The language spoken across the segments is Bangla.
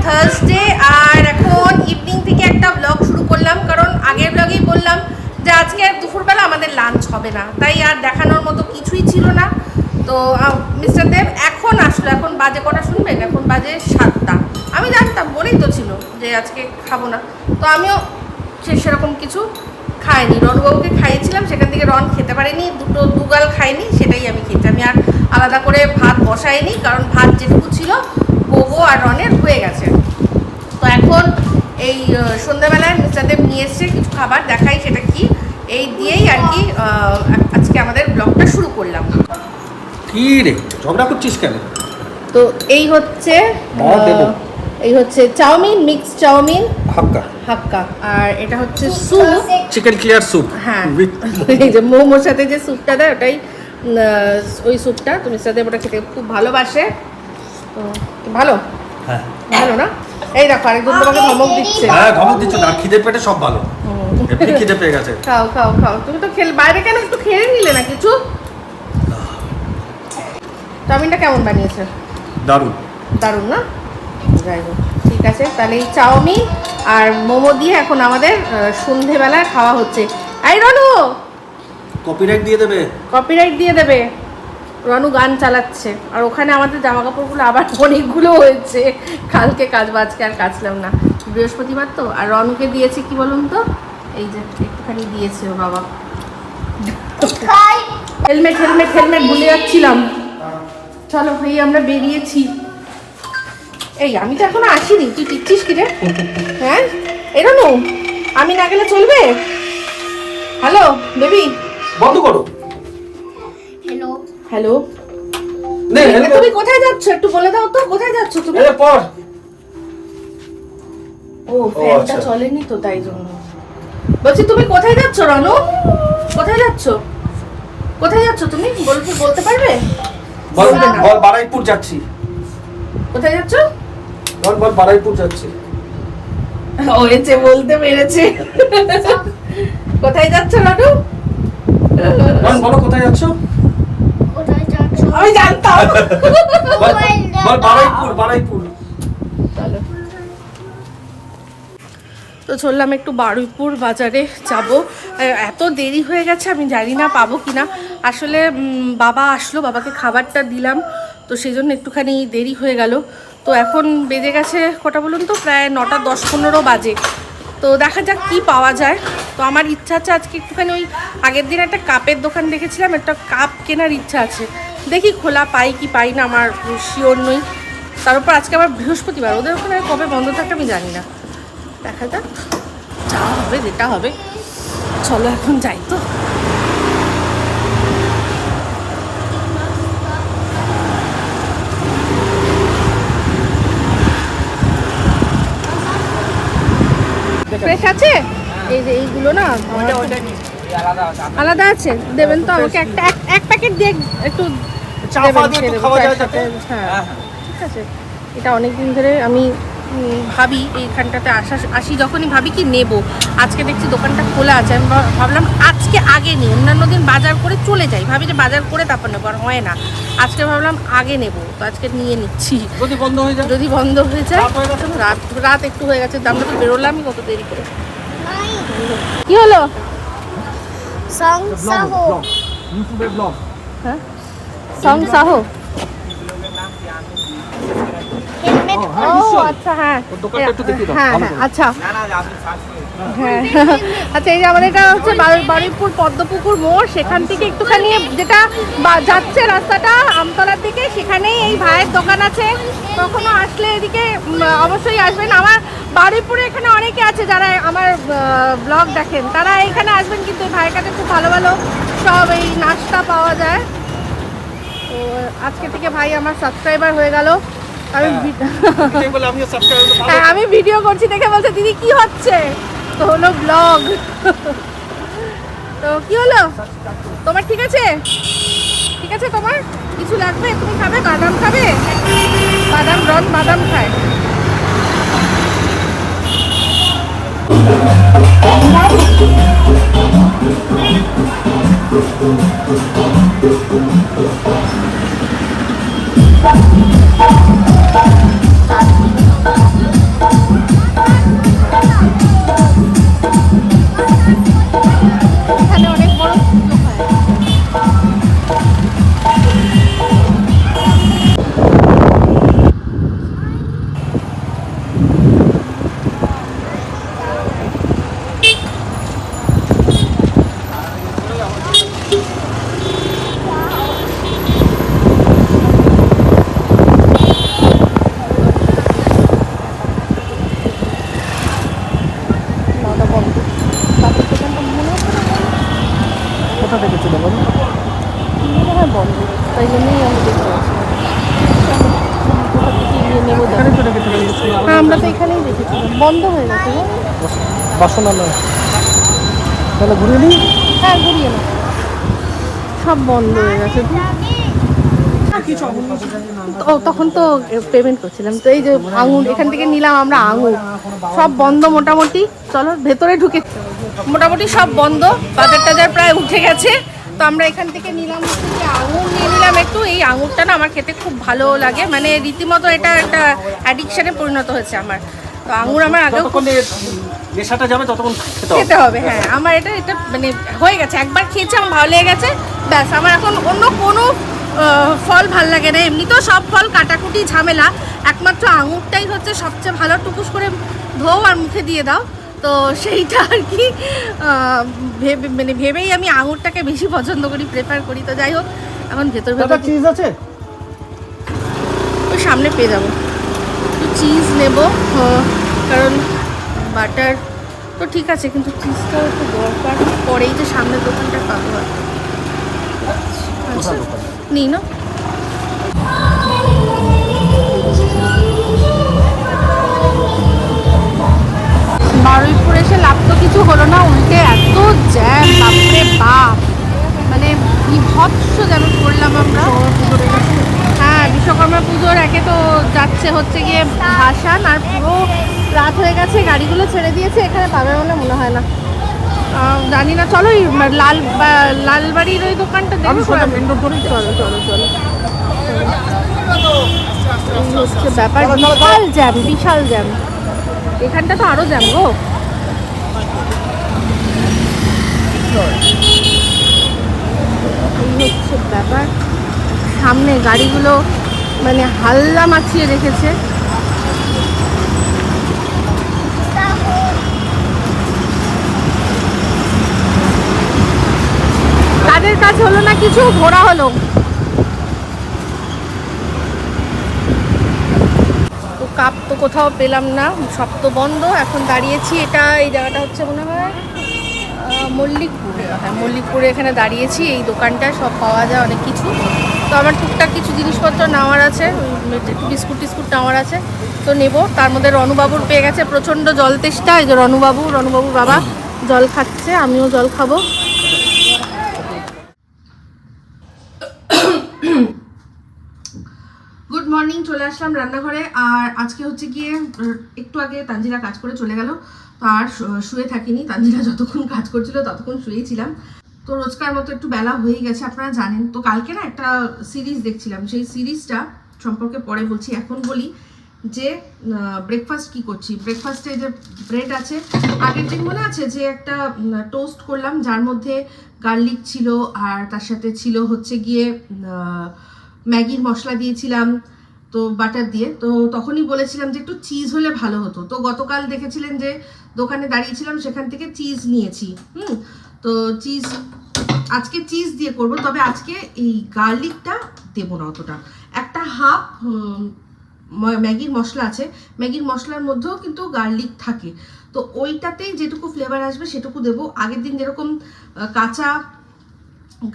থার্সডে আর এখন ইভিনিং থেকে একটা ব্লগ শুরু করলাম, কারণ আগের ব্লগেই বললাম যে আজকে দুপুরবেলা আমাদের লাঞ্চ হবে না, তাই আর দেখানোর মতো কিছুই ছিল না। তো মিস্টার দেব এখন আসলো, এখন বাজে কটা শুনবেন, এখন বাজে 7টা। আমি জানতাম, বলেই তো ছিল যে আজকে খাবো না, তো আমিও সেরকম কিছু খাইনি। রনবাবুকে খাইয়েছিলাম, সেখান থেকে রন খেতে পারেনি, দুগাল খাইনি, সেটাই আমি খেয়েছি। আমি আর আলাদা করে ভাত বসাইনি, কারণ ভাত যেটুকু ছিল গোগো আর রনের হয়ে গেছে। তো এখন এই সন্ধ্যাবেলায় মিস্টার দেব নিয়ে এসছে কিছু খাবার, দেখাই সেটা কি, এই দিয়েই আর কি আজকে আমাদের ব্লগটা শুরু করলাম। কি রে ঝগড়া করছিস কেন? তো এই হচ্ছে চাউমিন, মিক্স চাউমিন হাক্কা, আর এটা হচ্ছে স্যুপ, চিকেন ক্লিয়ার স্যুপ। হ্যাঁ, এই যে মোমোর সাথে যে স্যুপটা দেয় ওটাই, ওই স্যুপটা। তুমি সাথে ওটা খেতে খুব ভালোবাসে, তো ভালো, হ্যাঁ ভালো না? এই দেখো আরেকজন তোমাকে ধমক দিচ্ছে। হ্যাঁ ধমক দিচ্ছে না, খিদে পেটে সব ভালো, এমনি খিদে পেয়ে গেছে। খাও খাও খাও, তুমি তো বাইরে কেন একটু খেয়ে নিলে না কিছু? চাউমিনটা কেমন বানিয়েছে? দারুণ দারুণ না? যাই হোক, ঠিক আছে, তাহলে এই চাউমিন আর মোমো দিয়ে এখন আমাদের সন্ধেবেলা খাওয়া হচ্ছে। এই রনু, কপিরাইট দিয়ে দেবে, কপিরাইট দিয়ে দেবে। রনু গান চালাচ্ছে, আর ওখানে আমাদের জামা কাপড়গুলো আবার অনেকগুলো হয়েছে, কালকে আজকে আর কাচলাম না, বৃহস্পতিবার তো। আর রনুকে দিয়েছে কি বলুন তো, এই যে একটুখানি দিয়েছে ও বাবা। হেলমেট ভুলে যাচ্ছিলাম। চলো, এই আমরা বেরিয়েছি। এই আমি তো এখনো আসিনি, তুই টিকছিস কি রে? হ্যাঁ এই রনু, আমি না গেলে চলবে? হ্যালো বেবি, বন্ধ করো। হ্যালো, তুমি কোথায় যাচ্ছ একটু বলে দাও তো, কোথায় যাচ্ছ তুমি? পর ও ফ্যানটা চলেনি তো, তাই জন্য বলছি। তুমি কোথায় যাচ্ছ রনু? কোথায় যাচ্ছ তুমি? বলতে পারবে? বল বারাইপুর যাচ্ছি। কোথায় যাচ্ছ? বল বারাইপুর যাচ্ছি। হয়েছে, বলতে পেরেছে। কোথায় যাচ্ছ রনু? বলো কোথায় যাচ্ছ? আমি জানতাম। বল বারাইপুর। তো চললাম একটু বারুইপুর বাজারে যাব। এত দেরি হয়ে গেছে, আমি জানি না পাবো কিনা। আসলে বাবা আসলো, বাবাকে খাবারটা দিলাম, তো সেই জন্য একটুখানি দেরি হয়ে গেল। তো এখন বেজে গেছে কটা বলুন তো, প্রায় 9টা 10-15 বাজে। তো দেখা যাক কি পাওয়া যায়। তো আমার ইচ্ছা আছে আজকে একটুখানি, ওই আগের দিন একটা কাপের দোকান দেখেছিলাম, একটা কাপ কেনার ইচ্ছা আছে। দেখি খোলা পাই কি পাই না, আমার শিওর নই। তার উপর আজকে আবার বৃহস্পতিবার, ওদের ওখানে কবে বন্ধ থাকে আমি জানি না। দেখা যাক, যা হবে যেটা হবে। চলো এখন যাই। তো ফ্রেশ আছে? এই যে এইগুলো না আলাদা আছে, দেবেন তো আমাকে এক প্যাকেট দিয়ে একটু হ্যাঁ ঠিক আছে। এটা অনেকদিন ধরে আমি ভাবি এইখানটাতে আসি যখনই ভাবি কি নেব। আজকে দেখছি দোকানটা খোলা আছে, আমি ভাবলাম আজকে আগে নিই। অন্যান্য দিন বাজার করে চলে যাই, ভাবি যে বাজার করে তারপর নেবো, আর হয় না। আজকে ভাবলাম আগে নেব, তো আজকে নিয়ে নিচ্ছি। যদি বন্ধ হয়ে যায় রাত একটু হয়ে গেছে, আমরা তো বেরোলামই কত দেরি করে। কি হলো? হ্যাঁ সং সাহো। আচ্ছা হ্যাঁ আচ্ছা হ্যাঁ আচ্ছা, এই যে আমাদের এটা হচ্ছে বারুইপুর পদ্মপুকুর মোড়, সেখান থেকে একটুখানি যেটা যাচ্ছে রাস্তাটা আমতলার দিকে, সেখানেই এই ভাইয়ের দোকান আছে। কখনো আসলে এদিকে অবশ্যই আসবেন। আমার বারুইপুরে এখানে অনেকে আছে যারা আমার ব্লগ দেখেন, তারা এখানে আসবেন, কিন্তু এই ভাইয়ের কাছে খুব ভালো ভালো সব এই নাস্তা পাওয়া যায়। তো আজকে থেকে ভাই আমার সাবস্ক্রাইবার হয়ে গেল। আমি ভিডিও করছি দেখে বলছে দিদি কি হচ্ছে, তো হলো ব্লগ। তো কি হলো তোমার? ঠিক আছে তোমার কিছু লাগবে? তুমি খাবে বাদাম? খাবে বাদাম? রন বাদাম খায়। আমরা তো এখানেই দেখেছিলাম, বন্ধ হয়ে গেছে গো। বাসনালয় তাহলে ঘুরে নিই। হ্যাঁ ঘুরিয়ে না, সব বন্ধ হয়ে গেছে। ও তখন তো পেমেন্ট করছিলাম, তো এই যে আঙুর এখান থেকে নিলাম আমরা, আঙুর সব বন্ধ মোটামুটি। চলো ভেতরে ঢুকে, মোটামুটি সব বন্ধ, বাজার টাজার প্রায় উঠে গেছে। তো আমরা এখান থেকে নিলাম হচ্ছে যে আঙুর নিয়ে নিলাম একটু। এই আঙুরটা না আমার খেতে খুব ভালো লাগে, মানে রীতিমতো এটা একটা অ্যাডিকশানে পরিণত হয়েছে আমার। তো আঙুর আমার আগেও খুব নেশাটা যাবে ততক্ষণ খেতে হবে। হ্যাঁ আমার এটা মানে হয়ে গেছে, একবার খেয়েছি আমার ভালো লেগে গেছে, ব্যাস। আমার এখন অন্য কোনো ফল ভাল লাগে না, এমনিতেও সব ফল কাটাকুটি ঝামেলা, একমাত্র আঙুরটাই হচ্ছে সবচেয়ে ভালো। টুকুস করে ধোও আর মুখে দিয়ে দাও, তো সেইটা আর কি ভেবেই আমি আঙুরটাকে বেশি পছন্দ করি, প্রেফার করি। তো যাই হোক, এখন ভেতর চিজ আছে ওই সামনে পেয়ে যাবো, একটু চিজ নেব, কারণ বাটার তো ঠিক আছে, কিন্তু চিজটাও একটু দরকার পরেই, যে সামনের দোকানটা পাবো আর আচ্ছা নিই না। বারুইপুর এসে লাভ তো কিছু হলো না, উল্টে এত জ্যাম, বাপরে বাপ, মানে বিভৎস জ্যামে পড়লাম আমরা। হ্যাঁ বিশ্বকর্মা পুজোর একে তো যাচ্ছে হচ্ছে গিয়ে ভাসান, আর পুরো রাত হয়ে গেছে, গাড়িগুলো ছেড়ে দিয়েছে, এখানে পাবে বলে মনে হয় না, জানি না। চলো লালবাড়ির ওই দোকানটা দেখো, চলো চলো চলো। হচ্ছে ব্যাপার, বিশাল জ্যাম, বিশাল জ্যাম, এখানটা তো আরো জ্যাম গো। এই হচ্ছে ব্যাপার, সামনে গাড়িগুলো মানে হাল্লা মাছিয়ে রেখেছে। তাদের কাজ হলো না কিছু, ঘোরা হলো। তো কাপ তো কোথাও পেলাম না, সব তো বন্ধ। এখন দাঁড়িয়েছি, এটা এই জায়গাটা হচ্ছে মনে হয় মল্লিকপুরে। হ্যাঁ মল্লিকপুরে এখানে দাঁড়িয়েছি, এই দোকানটা সব পাওয়া যায় অনেক কিছু। তো আমার টুকটাক কিছু জিনিসপত্র নেওয়ার আছে, একটু বিস্কুট টিস্কুট নেওয়ার আছে, তো নেব। তার মধ্যে রনুবাবুর পেয়ে গেছে প্রচণ্ড জল তেষ্টা, এই যে রনুবাবুর বাবা জল খাচ্ছে, আমিও জল খাবো। গুড মর্নিং, চলে আসলাম রান্নাঘরে। আর আজকে হচ্ছে গিয়ে একটু আগে তানজিলা কাজ করে চলে গেল, তো আর শুয়ে থাকিনি। তানজিলা যতক্ষণ কাজ করছিল ততক্ষণ শুয়েছিলাম। তো রোজকার মতো একটু বেলা হয়ে গেছে, আপনারা জানেন। তো কালকে না একটা সিরিজ দেখছিলাম, সেই সিরিজটা সম্পর্কে পরে বলছি। এখন বলি যে ব্রেকফাস্ট কি করছি। ব্রেকফাস্টে যে ব্রেড আছে, আগের দিন মনে আছে যে একটা টোস্ট করলাম, যার মধ্যে গার্লিক ছিল, আর তার সাথে ছিল হচ্ছে গিয়ে ম্যাগির মশলা দিয়েছিলাম, তো বাটার দিয়ে। তো তখনই বলেছিলাম যে একটু চিজ হলে ভালো হতো। তো গতকাল দেখেছিলেন যে দোকানে দাঁড়িয়েছিলাম, সেখান থেকে চিজ নিয়েছি। তো চিজ আজকে চিজ দিয়ে করব, তবে আজকে এই গার্লিকটা দেবো না অতটা। একটা হাফ ম্যাগির মশলা আছে, ম্যাগির মশলার মধ্যেও কিন্তু গার্লিক থাকে, তো ওইটাতেই যেটুকু ফ্লেভার আসবে সেটুকু দেবো। আগের দিন যেরকম কাঁচা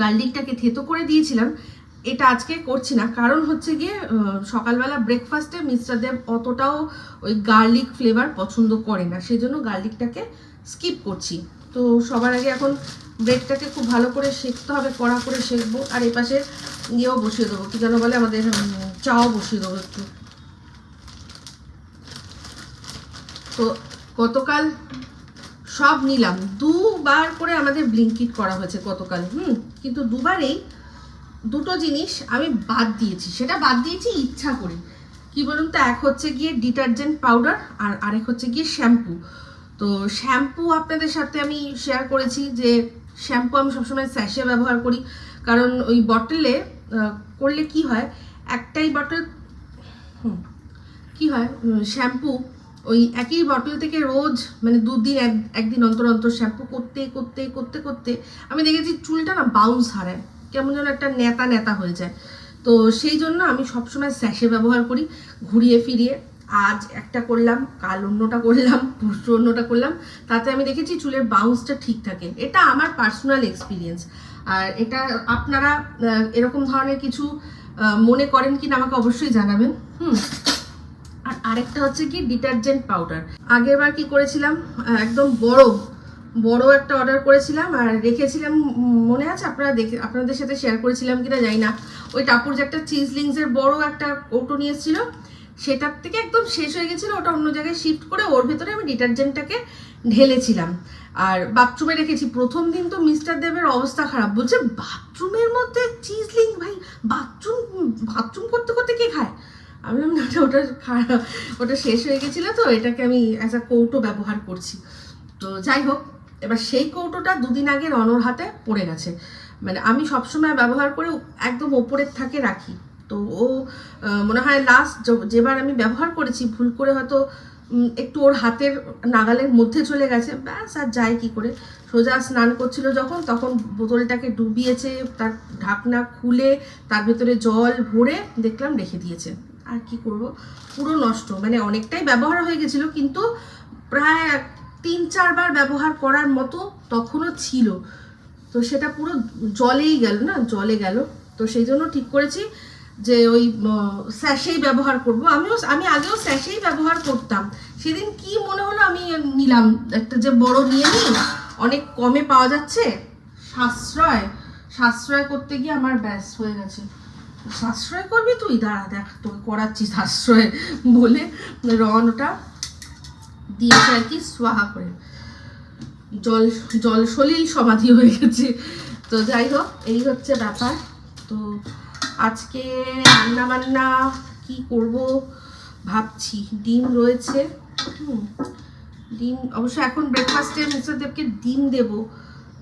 গার্লিকটাকে থেতো করে দিয়েছিলাম, এটা আজকে করছি না। কারণ হচ্ছে গিয়ে সকালবেলা ব্রেকফাস্টে মিস্টার দেব অতটাও ওই গার্লিক ফ্লেভার পছন্দ করে না, সেই জন্য গার্লিকটাকে স্কিপ করছি। তো সবার আগে এখন ব্রেডটাকে খুব ভালো করে সেঁকতে হবে, কড়া করে সেঁকবো। আর এই পাশে ইয়েও বসিয়ে দেবো, কি যেন বলে, আমাদের চাও বসিয়ে দেবো একটু। তো গতকাল সব নিলাম, দুবার করে আমাদের ব্লিঙ্কিট করা হয়েছে গতকাল। কিন্তু দুবারেই দুটো জিনিস আমি বাদ দিয়েছি, সেটা বাদ দিয়েছি ইচ্ছা করে। কি বলুন তো, এক হচ্ছে গিয়ে ডিটারজেন্ট পাউডার, আর আরেক হচ্ছে গিয়ে শ্যাম্পু। তো শ্যাম্পু আপনাদের সাথে আমি শেয়ার করেছি যে শ্যাম্পু আমি সবসময় স্যাশে ব্যবহার করি, কারণ ওই বটলে করলে কি হয়, একটাই বটল কি হয়, শ্যাম্পু ওই একই বটল থেকে রোজ মানে দুদিন একদিন অন্তর অন্তর শ্যাম্পু করতে করতে করতে করতে আমি দেখেছি চুলটা না বাউন্স হারায়, কেমন যেন একটা নেতা নেতা হয়ে যায়। তো সেই জন্য আমি সবসময় স্যাশে ব্যবহার করি, ঘুরিয়ে ফিরিয়ে। আজ একটা করলাম, কাল অন্যটা করলাম, পরশু অন্যটা করলাম, তাতে আমি দেখেছি চুলের বাউন্সটা ঠিক থাকে। এটা আমার পার্সোনাল এক্সপিরিয়েন্স। আর এটা আপনারা এরকম ধরনের কিছু মনে করেন কিনা আমাকে অবশ্যই জানাবেন। আর আরেকটা হচ্ছে কি ডিটারজেন্ট পাউডার। আগের বার কি করেছিলাম, একদম বড় একটা অর্ডার করেছিলাম আর রেখেছিলাম, মনে আছে আপনাদের সাথে শেয়ার করেছিলাম কিনা জানি না। ওই টাপুর যে একটা চিজলিংসের বড় একটা কৌটো নিয়ে এসেছিল, সেটার থেকে একদম শেষ হয়ে গেছিলো, ওটা অন্য জায়গায় শিফট করে ওর ভেতরে আমি ডিটারজেন্টটাকে ঢেলেছিলাম আর বাথরুমে রেখেছি। প্রথম দিন তো মিস্টার দেবের অবস্থা খারাপ, বলছে বাথরুমের মধ্যে চিজলিং, ভাই বাথরুম করতে করতে কে খায়? আমি বললাম না, ওটা খারাপ, ওটা শেষ হয়ে গেছিলো, তো এটাকে আমি অ্যাজ আ কৌটো ব্যবহার করছি। তো যাই হোক, এবার সেই কৌটোটা দুদিন আগে রনর হাতে পড়ে গেছে। মানে আমি সবসময় ব্যবহার করে একদম ওপরের থাকে রাখি, তো ও মনে হয় লাস্ট যেবার আমি ব্যবহার করেছি ভুল করে হয়তো একটু ওর হাতের নাগালের মধ্যে চলে গেছে, ব্যাস আর যায় কি করে। সোজা স্নান করছিল যখন, তখন বোতলটাকে ডুবিয়েছে, তার ঢাকনা খুলে তার ভেতরে জল ভরে দেখলাম রেখে দিয়েছে। আর কি করব, পুরো নষ্ট, মানে অনেকটাই ব্যবহার হয়ে গেছিল, কিন্তু প্রায় 3-4 বার ব্যবহার করার মতো তখনও ছিল, তো সেটা পুরো জলেই গেল না, জলে গেল। তো সেই জন্য ঠিক করেছি যে ওই স্যাশেই ব্যবহার করব। আমি আগেও স্যাশেই ব্যবহার করতাম, সেদিন কি মনে হলো আমি নিলাম একটা, যে বড় নিয়ে নিই, অনেক কমে পাওয়া যাচ্ছে, সাশ্রয় করতে গিয়ে আমার ব্যাস হয়ে গেছে। সাশ্রয় করবি তুই, দাঁড়া দেখ তোকে করাচ্ছি সাশ্রয় বলে রন ওটা দিয়েছে আর কি, সোয়াহা করে জল সলিল সমাধি হয়ে গেছে। তো যাই হোক, এই হচ্ছে ব্যাপার। তো আজকে রান্না কি করব ভাবছি, ডিম রয়েছে, ডিম অবশ্য এখন ব্রেকফাস্টে মিস্টার দেবকে ডিম দেব,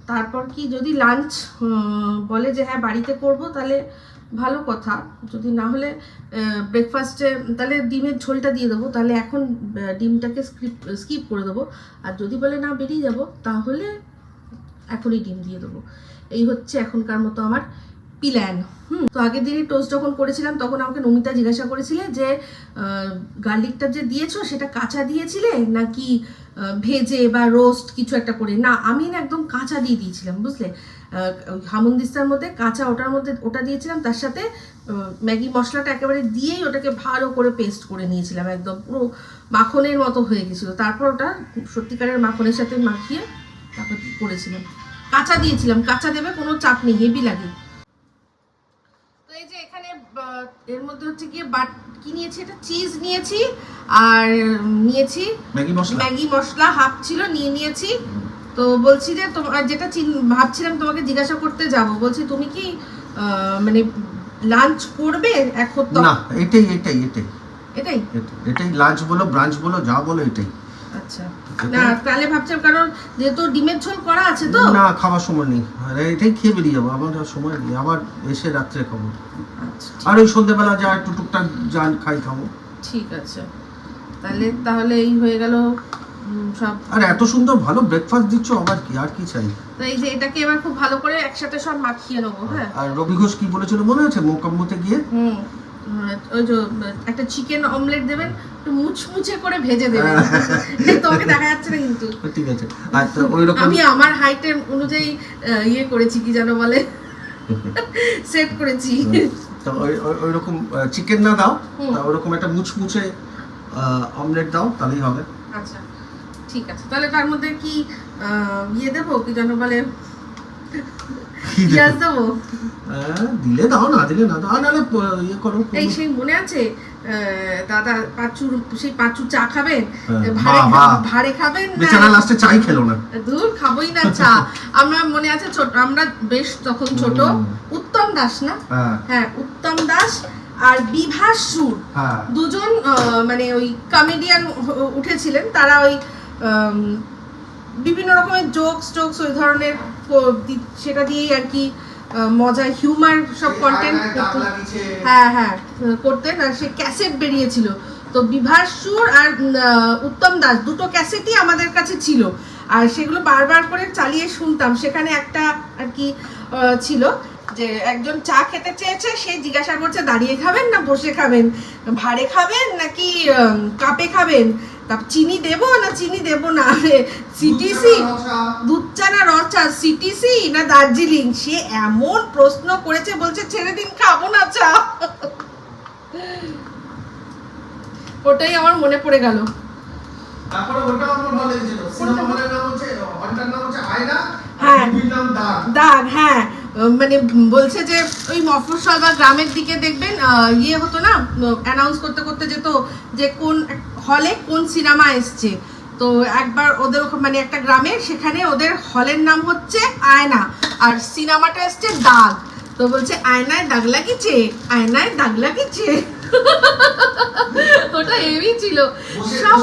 তারপর কি যদি লাঞ্চ বলে যে হ্যাঁ বাড়িতে করব তাহলে ভালো কথা, যদি না হলে ব্রেকফাস্টে তাহলে ডিমের ঝোলটা দিয়ে দেবো, তাহলে এখন ডিমটাকে স্কিপ করে দেবো। আর যদি বলে না বেরিয়ে যাব, তাহলে এখনই ডিম দিয়ে দেবো। এই হচ্ছে এখনকার মতো আমার প্ল্যান। তো আগের দিনই টোস্ট যখন করেছিলাম তখন আমাকে নমিতা জিজ্ঞাসা করেছিলে যে গার্লিকটা যে দিয়েছো সেটা কাঁচা দিয়েছিলে নাকি ভেজে বা রোস্ট কিছু একটা করে। না, আমি না একদম কাঁচা দিয়ে দিয়েছিলাম, বুঝলে, হামুন্দিস্তার মধ্যে কাঁচা, ওটা দিয়েছিলাম, তার সাথে ম্যাগি মশলাটা একেবারে দিয়েই ওটাকে ভালো করে পেস্ট করে নিয়েছিলাম, একদম পুরো মাখনের মতো হয়ে গেছিলো। তারপর ওটা সত্যিকারের মাখনের সাথে মাখিয়ে তারপর করেছিলাম, কাঁচা দিয়েছিলাম। কাঁচা দেবে, কোনো চাপ নেই, হেভি লাগে। তো এই যে এখানে এর মধ্যে হচ্ছে গিয়ে কি নিয়েছি, এটা চিজ নিয়েছি আর নিয়েছি ম্যাগি মশলা হাফ ছিল, নিয়েছি। তো বলছি যে তোমার যেটা ভাবছিলাম তোমাকে জিজ্ঞাসা করতে যাব, বলছি তুমি কি মানে লাঞ্চ করবে এখন? না, এটাই লাঞ্চ বলো, ব্রাঞ্চ বলো, যা বলো এটাই। আচ্ছা, না তাহলে ভাবছিলাম, কারণ যেহেতু ডিমের ঝোল করা আছে তো না, খাওয়ার সময় নেই, এটাই খেয়ে বেরিয়ে যাবো, আমার সময় নেই, আবার এসে রাত্রে খাবো। আচ্ছা, আর ওই সন্ধ্যেবেলা যা একটু টুকটাক খাই খাবো। ঠিক আছে, তাহলে এই হয়ে গেল সব। আর এত সুন্দর ভালো ব্রেকফাস্ট দিচ্ছ, আবার কি, আর কি চাই। তো এই যে এটাকে এবার খুব ভালো করে একসাথে সব মাখিয়ে নেবো। হ্যাঁ, আর রবি ঘোষ কি বলেছিল মনে আছে মোকাম্মতে গিয়ে? ওই যে একটা চিকেন অমলেট দেবেন, একটু মুচমুচে করে ভেজে দেবেন। তোমাকে দেখা যাচ্ছে না কিন্তু, ঠিক আছে। আর ওইরকম আমি আমার হাইটের অনুযায়ী ইয়ে করেছি, কি যেন বলে, সেট করেছি। তো ওইরকম চিকেন না দাও, ওইরকম একটা মুচমুচে অমলেট দাও, তাহলেই হবে। আচ্ছা, ঠিক আছে। তাহলে তার মধ্যে কি ইয়ে দেবো, কি যেন বলে, পেঁয়াজ দেবো? দিলে দাও, না দিলে না দাও, নাহলে ইয়ে করো। এই সেই মনে আছে দাদা পাঁচু চা খাবেন, ভাড়ে খাবেন, বেচারা লাস্টে চাই খেলো না। দূর, খাবোই না চা। আমরা মনে আছে আমরা বেশ তখন ছোট, উত্তম দাস না, হ্যাঁ উত্তম দাস আর বিভাস সুর, দুজন মানে ওই কমেডিয়ান উঠেছিলেন, তারা ওই বিভিন্ন রকমের জোকস ওই ধরনের সেটা দিয়েই আর কি মজা হিউমার সব কন্টেন্ট হ্যাঁ করতেন। আর সে ক্যাসেট বেরিয়েছিল, তো বিভাস সুর আর উত্তম দাস দুটো ক্যাসেটই আমাদের কাছে ছিল, আর সেগুলো বারবার করে চালিয়ে শুনতাম। সেখানে একটা আর কি ছিল যে একজন চা খেতে চেয়েছে, সে জিজ্ঞাসা করছে দাঁড়িয়ে খাবেন না বসে খাবেন, ভাড়ে খাবেন নাকি কাপে খাবেন, তারপর চিনি দেবো না চিনি দেবো না, সিটিসি দুধ চা না রচা, সিটিসি না দার্জিলিং, সে এমন প্রশ্ন করেছে, বলছে ছেড়ে দিন, খাবো না চা। ওটাই আমার মনে পড়ে গেল। তারপরে ওটা আমার ভালো লেগেছিল, সিনেমা হলের নাম হচ্ছে, হলটার নাম হচ্ছে আয়না, হ্যাঁ। মুভির নাম দাগ। দাগ, হ্যাঁ। মানে বলছে যে ওই মফস্বল বা গ্রামের দিকে দেখবেন ইয়ে হতো না, অ্যানাউন্স করতে করতে যেত যে কোন হলে কোন সিনেমা এসছে। তো একবার ওদের মানে একটা গ্রামে, সেখানে ওদের হলের নাম হচ্ছে আয়না আর সিনেমাটা এসছে দাগ। তো বলছে আয়নায় দাগ লাগিয়েছে, আয়নায় দাগ লাগিয়েছে। ওটা হেভি ছিল। বসে সব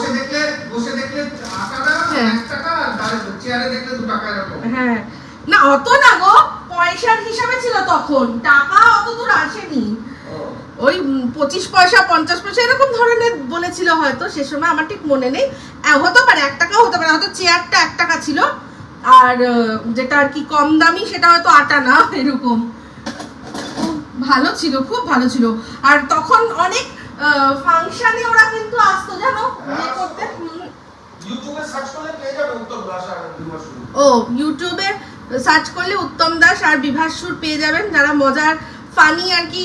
বসে দেখলে টাকাটা হ্যাঁ। 1 টাকা, আর চেয়ারে দেখলে 2 টাকা এরকম। হ্যাঁ, না অত না গো, পয়সার হিসাবে ছিল তখন, টাকা অত দূর আসেনি। ওই 25 পয়সা 50 পয়সা এরকম ধরনের বলেছিল হয়তো সে সময়, আমার ঠিক মনে নেই। হতে পারে 1 টাকাও হতে পারে, হয়তো চেয়ারটা 1 টাকা ছিল, আর যেটা আর কি কম দামি সেটা হয়তো 8 আনা এরকম। খুব ভালো ছিল, খুব ভালো ছিল। আর তখন অনেক ফাংশনে ওরা কিন্তু আসতো জানো ইয়ে করতে। ইউটিউবে সার্চ করলে পেয়ে যাবে উত্তম দাস আর বিভাসুর। ও ইউটিউবে সার্চ করলে উত্তম দাস আর বিভাসুর পেয়ে যাবেন, যারা মজার ফানি আর কি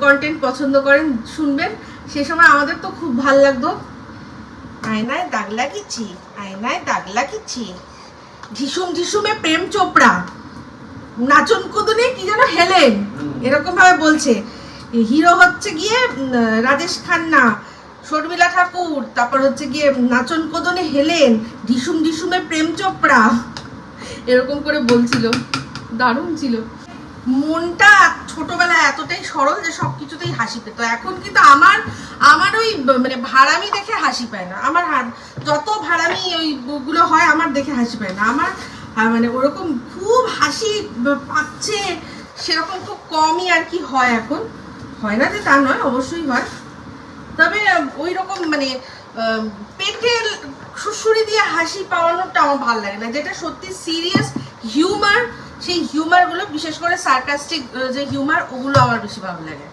কন্টেন্ট পছন্দ করেন শুনবেন। সে সময় আমাদের তো খুব ভালো লাগতো। আয়নায় দাগ লাগিয়েছি, আয়নায় দাগ লাগিয়েছি, ঝিসুম ঝিসুমে প্রেম চোপড়া, নাচন কুদুনে কি যেন হেলেন, এরকম ভাবে বলছে। হিরো হচ্ছে গিয়ে রাজেশ খান্না, শর্মিলা ঠাকুর, তারপর হচ্ছে গিয়ে নাচন কোদনে হেলেন, ঢিসুম ঢিসুমে প্রেম চোপড়া, এরকম করে বলছিল। দারুণ ছিল। মনটা ছোটবেলায় এতটাই সরল যে সব কিছুতেই হাসি পেত। এখন কিন্তু আমার ওই মানে ভাড়ামি দেখে হাসি পায় না। আমার যত ভাড়ামি ওইগুলো হয় আমার দেখে হাসি পায় না। আমার মানে ওরকম খুব হাসি পাচ্ছে সেরকম খুব কমই আর কি হয় এখন। হয় না যে তা নয়, অবশ্যই হয়। তবে ওই রকম মানে পেটে সুড়সুড়ি দিয়ে হাসি পাওয়ানোটা আমার ভালো লাগে না। যেটা সত্যি সিরিয়াস হিউমার, সেই হিউমারগুলো, বিশেষ করে সার্কাস্টিক যে হিউমার, ওগুলো আমার বেশি ভালো লাগে।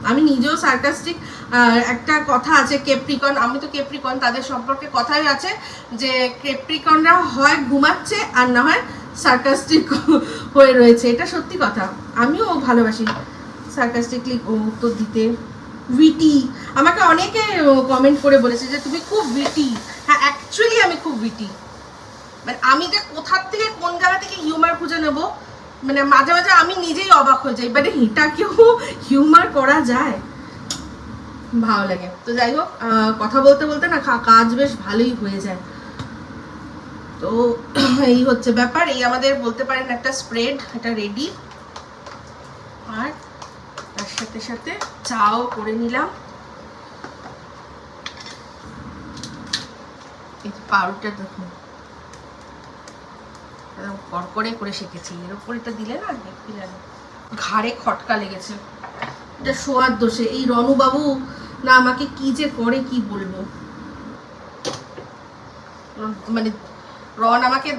আমি নিজেও সার্কাস্টিক। একটা কথা আছে ক্যাপ্রিকন, আমি তো ক্যাপ্রিকন, তাদের সম্পর্কে কথাই আছে যে ক্যাপ্রিকনরা হয় ঘুমাচ্ছে আর না হয় সার্কাস্টিক হয়ে রয়েছে। এটা সত্যি কথা। আমিও ভালোবাসি সার্কাস্টিকলি উত্তর দিতে। উইটি, আমাকে অনেকে কমেন্ট করে বলেছে যে তুমি খুব উইটি। হ্যাঁ, অ্যাকচুয়ালি আমি খুব উইটি। মানে আমি যে কোথার থেকে কোন জায়গা থেকে হিউমার খুঁজে নেব, মানে মাঝে মাঝে আমি নিজেই অবাক হয়ে যাই। মানে এটা কেউ হিউমার করা যায়, ভালো লাগে। তো যাই হোক, কথা বলতে বলতে না কাজ বেশ ভালোই হয়ে যায়। তো এই হচ্ছে ব্যাপার। এই আমাদের বলতে পারেন একটা স্প্রেড, এটা রেডি। আর তার সাথে সাথে চাও করে নিলাম। এই পাউরুটা দেখুন কড়কড়ে করে শিখেছি। এর উপর এটা দিলে না একটু যেন ঘাড়ে খটকা লেগেছে। এটা শোয়ার দোষে। এই রনুবাবু না আমাকে কি যে করে কি বলবো। মানে রন আমাকে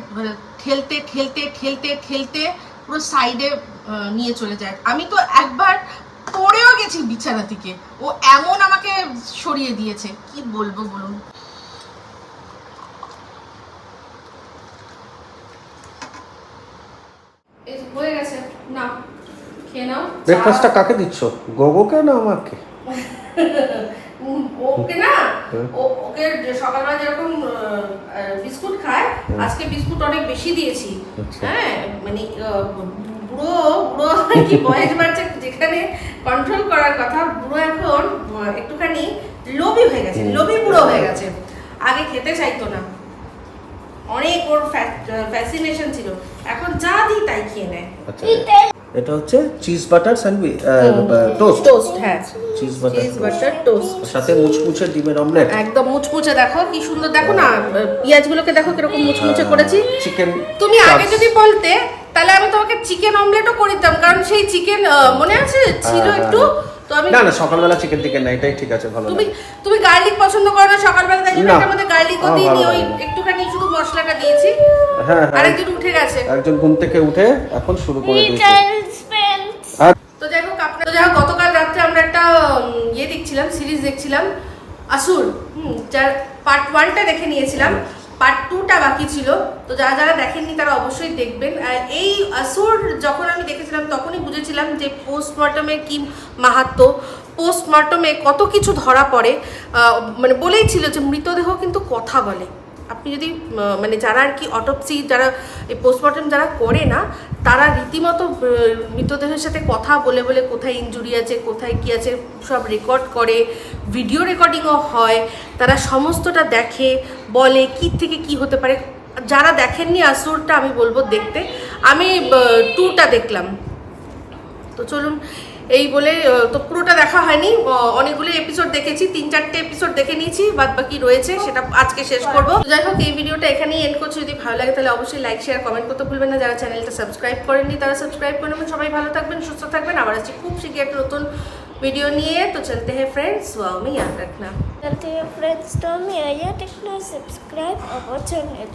ঠেলতে ঠেলতে ঠেলতে ঠেলতে পুরো সাইডে নিয়ে চলে যায়। আমি তো একবার পড়েও গেছি বিছানা থেকে, ও এমন আমাকে সরিয়ে দিয়েছে, কি বলবো বলুন। হয়ে গেছে, না খেয়ে নাও। ব্রেকফাস্টটা কাকে দিচ্ছ, গোগোকে না আমাকে? ওকে না, ওকে সকালবেলা যেরকম বিস্কুট খায়, আজকে বিস্কুট অনেক বেশি দিয়েছি। হ্যাঁ, মানে বুড়ো বুড়ো কি বয়স বাড়ছে, যেখানে কন্ট্রোল করার কথা, বুড়ো এখন একটুখানি লোভী হয়ে গেছে, লোভী বুড়ো হয়ে গেছে। আগে খেতে চাইতো না, অনেক ওর ফ্যাসিনেশন ছিল, এখন যা দিই তাই খেয়ে নেয়। এটা হচ্ছে cheese butter sandwich, toast. Toast, হ্যাঁ, চিজ বাটার টোস্ট, সাথে মুচমুচে ডিমের অমলেট। একদম মুচমুচে। দেখো কি সুন্দর, দেখো না পেঁয়াজগুলোকে দেখো কিরকম মুচমুচে করেছি। চিকেন, তুমি আগে যদি বলতে তাহলে আমি তোমাকে চিকেন অমলেটও করে দিতাম, কারণ সেই চিকেন মনে আছে ছিল একটু। তো আমি না সকালবেলা চিকেন টিকেন না, এটাই ঠিক আছে, ভালো লাগে। তুমি গার্লিক পছন্দ করো না সকালবেলা, তাই জন্য এটার মধ্যে গার্লিকও দিইনি, ওই একটুখানি শুধু মশলাটা দিয়েছি। হ্যাঁ, আরেকজন উঠে গেছে, একজন ঘুম থেকে উঠে এখন শুরু করে দিয়েছে। তো যাই হোক, গতকাল রাত্রে আমরা একটা দেখছিলাম, সিরিজ দেখছিলাম, আসুর। যার পার্ট 1টা দেখে নিয়েছিলাম, পার্ট 2টা বাকি ছিল। তো যারা যারা দেখেননি তারা অবশ্যই দেখবেন। এই আসুর যখন আমি দেখেছিলাম তখনই বুঝেছিলাম যে পোস্টমর্টমের কি মাহাত্ম্য। পোস্টমর্টমে কত কিছু ধরা পড়ে, মানে বলেই ছিল যে মৃতদেহ কিন্তু কথা বলে। আপনি যদি মানে যারা আর কি অটোপসি, যারা এই পোস্টমর্টম যারা করে না, তারা রীতিমতো মৃতদেহের সাথে কথা বলে বলে কোথায় ইনজুরি আছে, কোথায় কী আছে সব রেকর্ড করে, ভিডিও রেকর্ডিংও হয়, তারা সমস্তটা দেখে, বলে কী থেকে কি হতে পারে। যারা দেখেননি আসুরটা, আমি বলবো দেখতে। আমি 2টা দেখলাম। তো চলুন, এই বলে তো পুরোটা দেখা হয়নি, অনেকগুলো এপিসোড দেখেছি, 3-4টে এপিসোড দেখে নিয়েছি, বাদ বাকি রয়েছে, সেটা আজকে শেষ করবো। যাই হোক, এই ভিডিওটা এখানেই এন্ড করছি। যদি ভালো লাগে তাহলে অবশ্যই লাইক, শেয়ার, কমেন্ট করতে ভুলবেন না। যারা চ্যানেলটা সাবস্ক্রাইব করেননি তারা সাবস্ক্রাইব করে নেবেন। সবাই ভালো থাকবেন, সুস্থ থাকবেন। আবার আসছি খুব শীঘ্রই একটা নতুন ভিডিও নিয়ে। তো চলতে हैं फ्रेंड्स, दुआ में याद रखना। चलते हैं फ्रेंड्स, तो मैं आया टेक्नो सब्सक्राइब अवर चैनल।